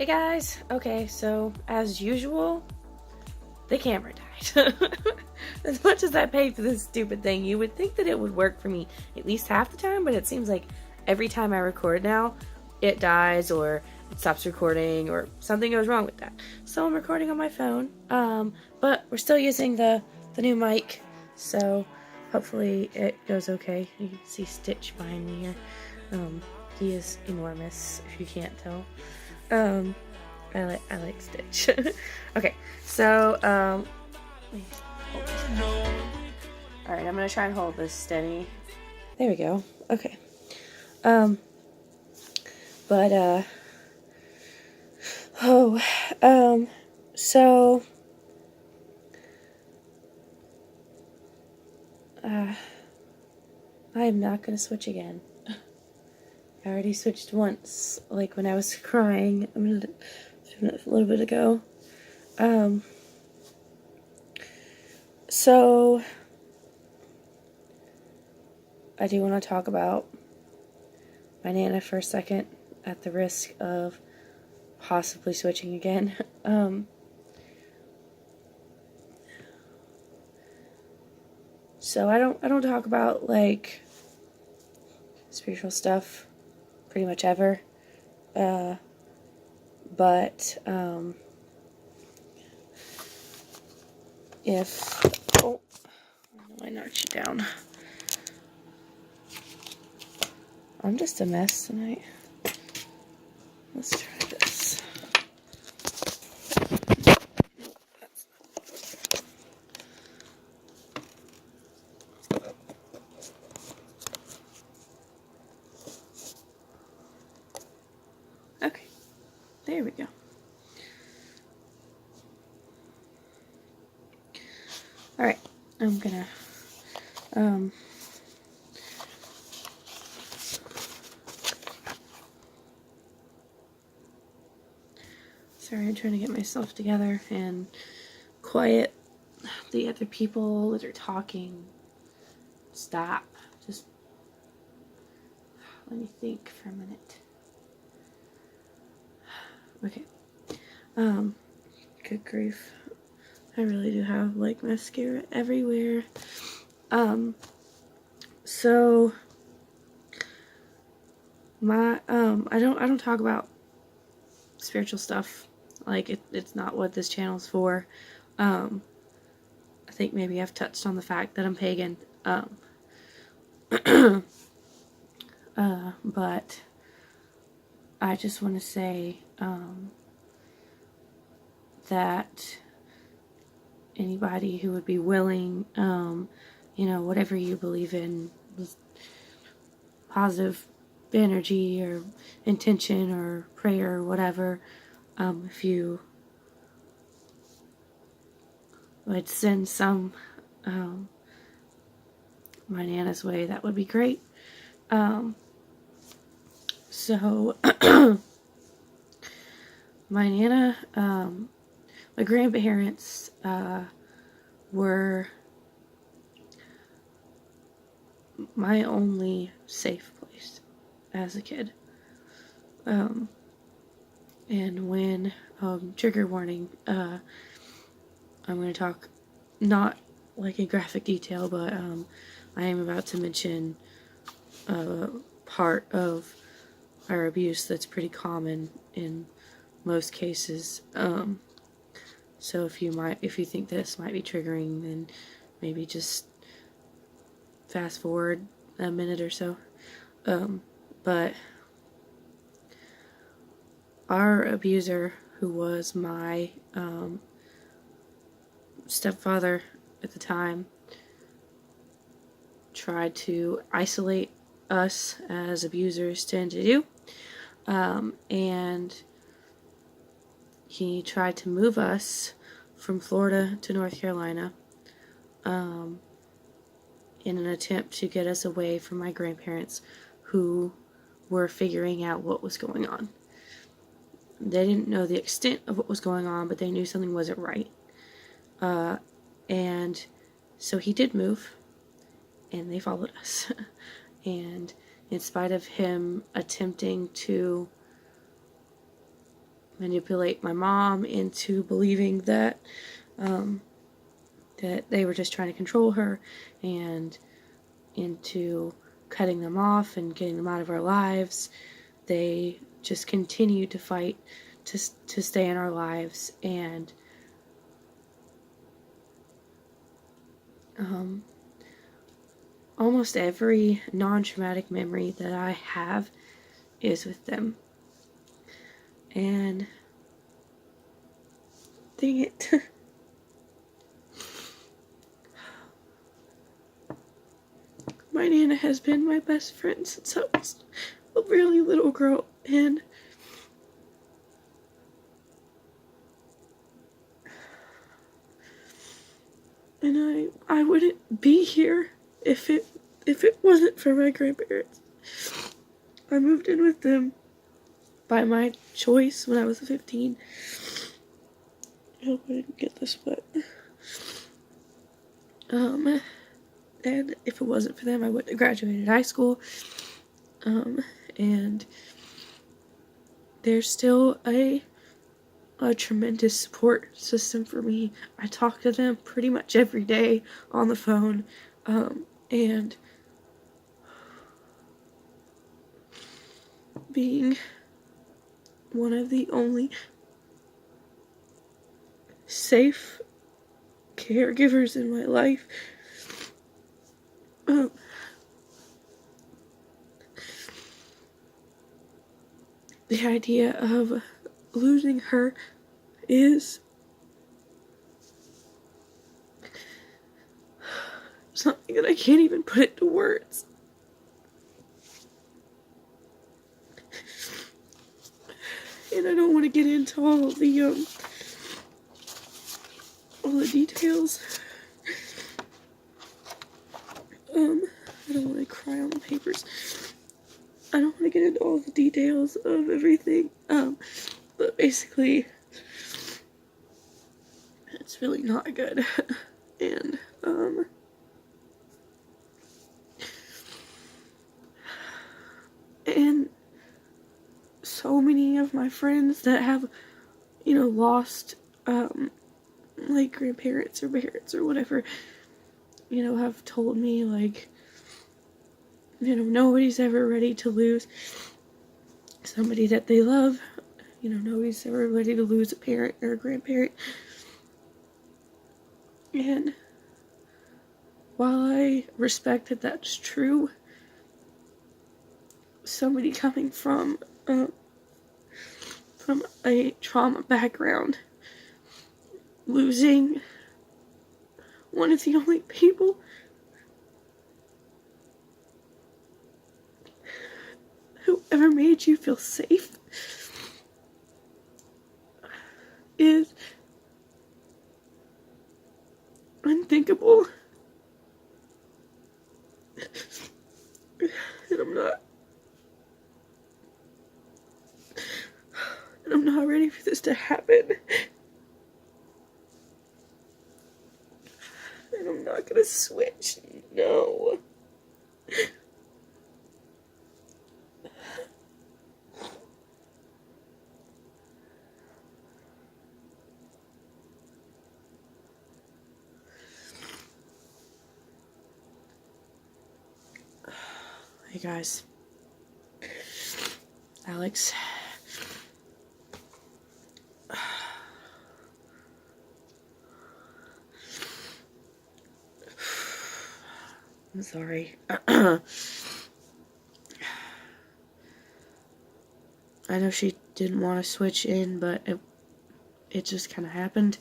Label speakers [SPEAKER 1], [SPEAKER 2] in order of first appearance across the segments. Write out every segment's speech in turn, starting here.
[SPEAKER 1] Hey guys, okay, so as usual, the camera died. As much as I paid for this stupid thing, you would think that it would work for me at least half the time, but it seems like every time I record now, it dies or it stops recording or something goes wrong with that. So I'm recording on my phone, but we're still using the new mic, so hopefully it goes okay. You can see Stitch behind me here. He is enormous, if you can't tell. I like Stitch. Okay, so, alright, I'm gonna try and hold this steady. There we go. Okay. So, I am not gonna switch again. I already switched once, like when I was crying a little bit ago. So I do want to talk about my Nana for a second, at the risk of possibly switching again. So I don't talk about like spiritual stuff pretty much ever. But if I knocked you down. I'm just a mess tonight. Let's try this. Okay, there we go. Alright, I'm gonna, sorry, I'm trying to get myself together and quiet the other people that are talking. Stop. Just let me think for a minute. Okay. Good grief. I really do have like mascara everywhere. So I don't talk about spiritual stuff. Like it's not what this channel's for. I think maybe I've touched on the fact that I'm pagan. But I just want to say that anybody who would be willing, whatever you believe in, positive energy or intention or prayer or whatever, if you would send some my Nana's way, that would be great. So my Nana, my grandparents were my only safe place as a kid. And when, trigger warning, I'm going to talk not like in graphic detail, but I am about to mention part of our abuse that's pretty common in most cases. So if you think this might be triggering, then maybe just fast forward a minute or so. But our abuser, who was my stepfather at the time, tried to isolate us as abusers tend to do. And he tried to move us from Florida to North Carolina in an attempt to get us away from my grandparents, who were figuring out what was going on. They didn't know the extent of what was going on, but they knew something wasn't right. And so he did move, and they followed us. And in spite of him attempting to manipulate my mom into believing that that they were just trying to control her, and into cutting them off and getting them out of our lives. They just continued to fight to stay in our lives, and almost every non-traumatic memory that I have is with them. And dang it. My Nana has been my best friend since I was a really little girl, and I wouldn't be here if it wasn't for my grandparents. I moved in with them by my choice when I was 15. I hope I didn't get this wet. And if it wasn't for them, I wouldn't have graduated high school. And they're still a tremendous support system for me. I talk to them pretty much every day on the phone. And being one of the only safe caregivers in my life, the idea of losing her is something that I can't even put into words. And I don't want to get into all the details. I don't want to cry on the papers. I don't want to get into all the details of everything. But basically, it's really not good. And so many of my friends that have, lost, like grandparents or parents or whatever, have told me, like, nobody's ever ready to lose somebody that they love. Nobody's ever ready to lose a parent or a grandparent. And while I respect that that's true, somebody coming from a trauma background, losing one of the only people who ever made you feel safe is unthinkable. And I'm not ready for this to happen. And I'm not gonna switch. No. Hey guys. Alex. I'm sorry. I know she didn't want to switch in, but it just kind of happened.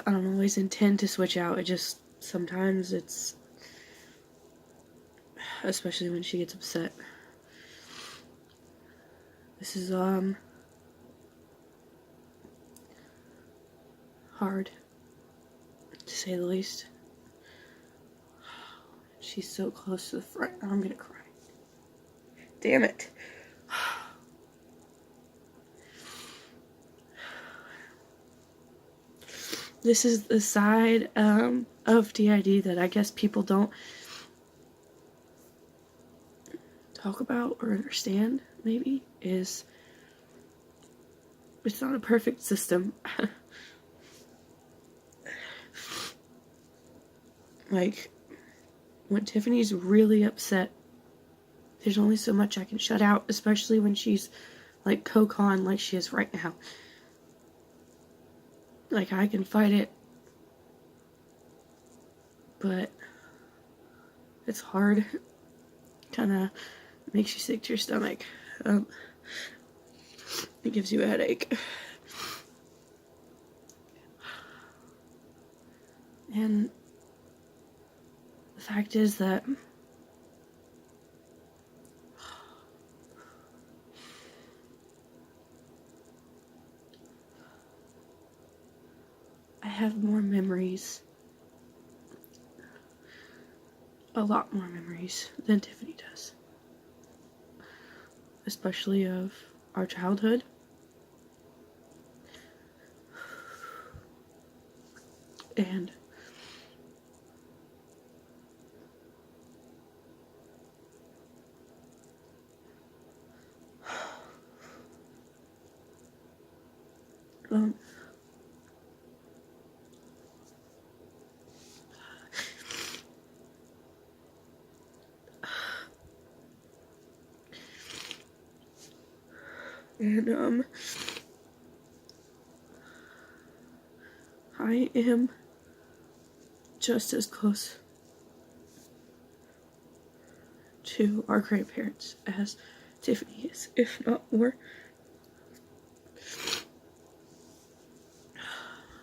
[SPEAKER 1] I don't always intend to switch out. It just, sometimes it's, especially when she gets upset. This is, hard, to say the least. She's so close to the front. I'm gonna cry. Damn it. This is the side of DID that I guess people don't talk about or understand, maybe, is it's not a perfect system. Like, when Tiffany's really upset, there's only so much I can shut out, especially when she's, like, Kokon like she is right now. Like, I can fight it, but it's hard. Kinda makes you sick to your stomach. It gives you a headache. And the fact is that I have more memories, a lot more memories than Tiffany does. Especially of our childhood. And um, and I am just as close to our grandparents as Tiffany is, if not more.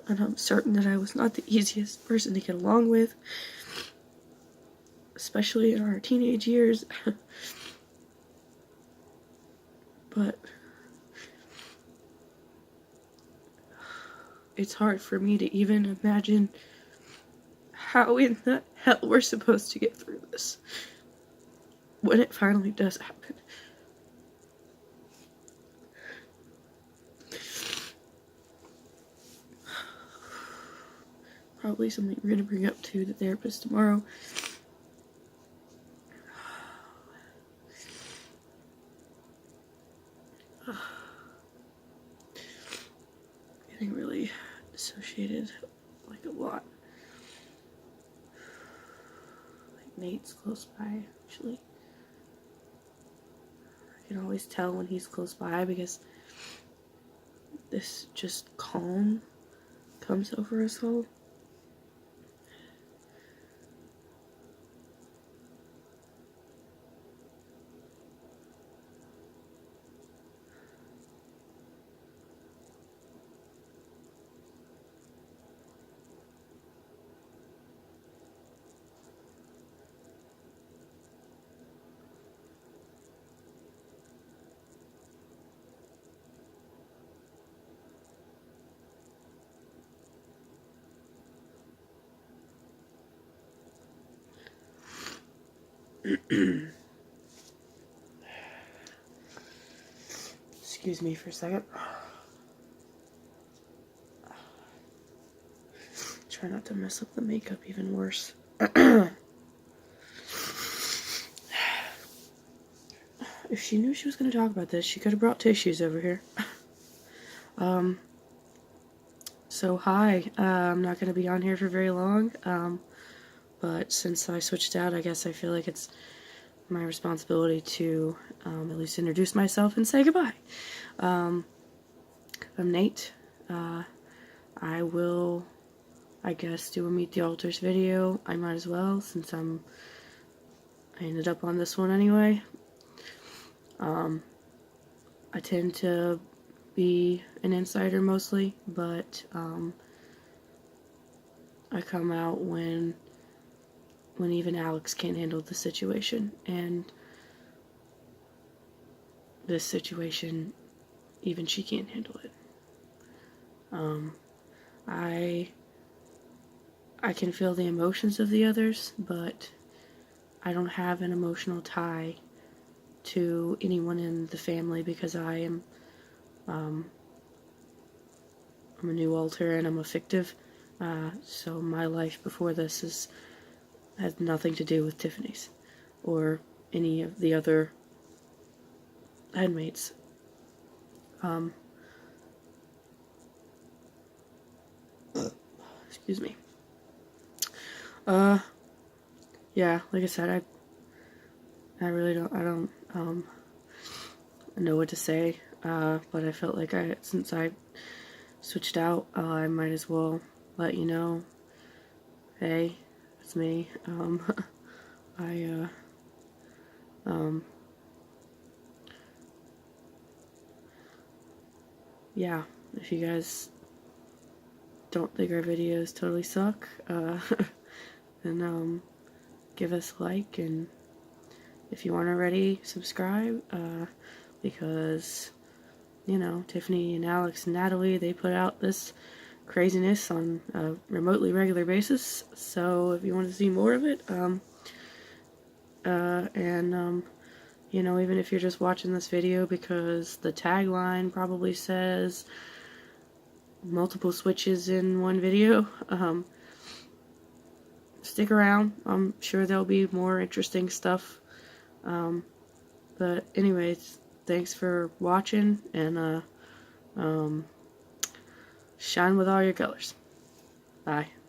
[SPEAKER 1] And I'm certain that I was not the easiest person to get along with, especially in our teenage years. But it's hard for me to even imagine how in the hell we're supposed to get through this when it finally does happen. Probably something we're gonna bring up to the therapist tomorrow. Getting really dissociated, like, a lot. Like, Nate's close by, actually. I can always tell when he's close by because this just calm comes over us all. Excuse me for a second. Try not to mess up the makeup even worse. If she knew she was going to talk about this, she could have brought tissues over here. So hi, I'm not going to be on here for very long, but since I switched out, I guess I feel like it's my responsibility to at least introduce myself and say goodbye. I'm Nate. I will, I guess, do a Meet the Alters video. I might as well, since I ended up on this one anyway. I tend to be an insider mostly, but I come out when even Alex can't handle the situation, and this situation, even she can't handle it. I can feel the emotions of the others, but I don't have an emotional tie to anyone in the family because I'm a new alter and I'm a fictive, so my life before this has nothing to do with Tiffany's or any of the other headmates. Excuse me. Yeah, like I said, I really don't know what to say, but I felt like since I switched out, I might as well let you know, hey, it's me. I, yeah, if you guys don't think our videos totally suck, then, give us a like, and if you aren't already, subscribe, because, you know, Tiffany and Alex and Natalie, they put out this craziness on a remotely regular basis, so if you want to see more of it, you know, even if you're just watching this video because the tagline probably says multiple switches in one video, stick around. I'm sure there'll be more interesting stuff. But anyways, thanks for watching, and shine with all your colors. Bye.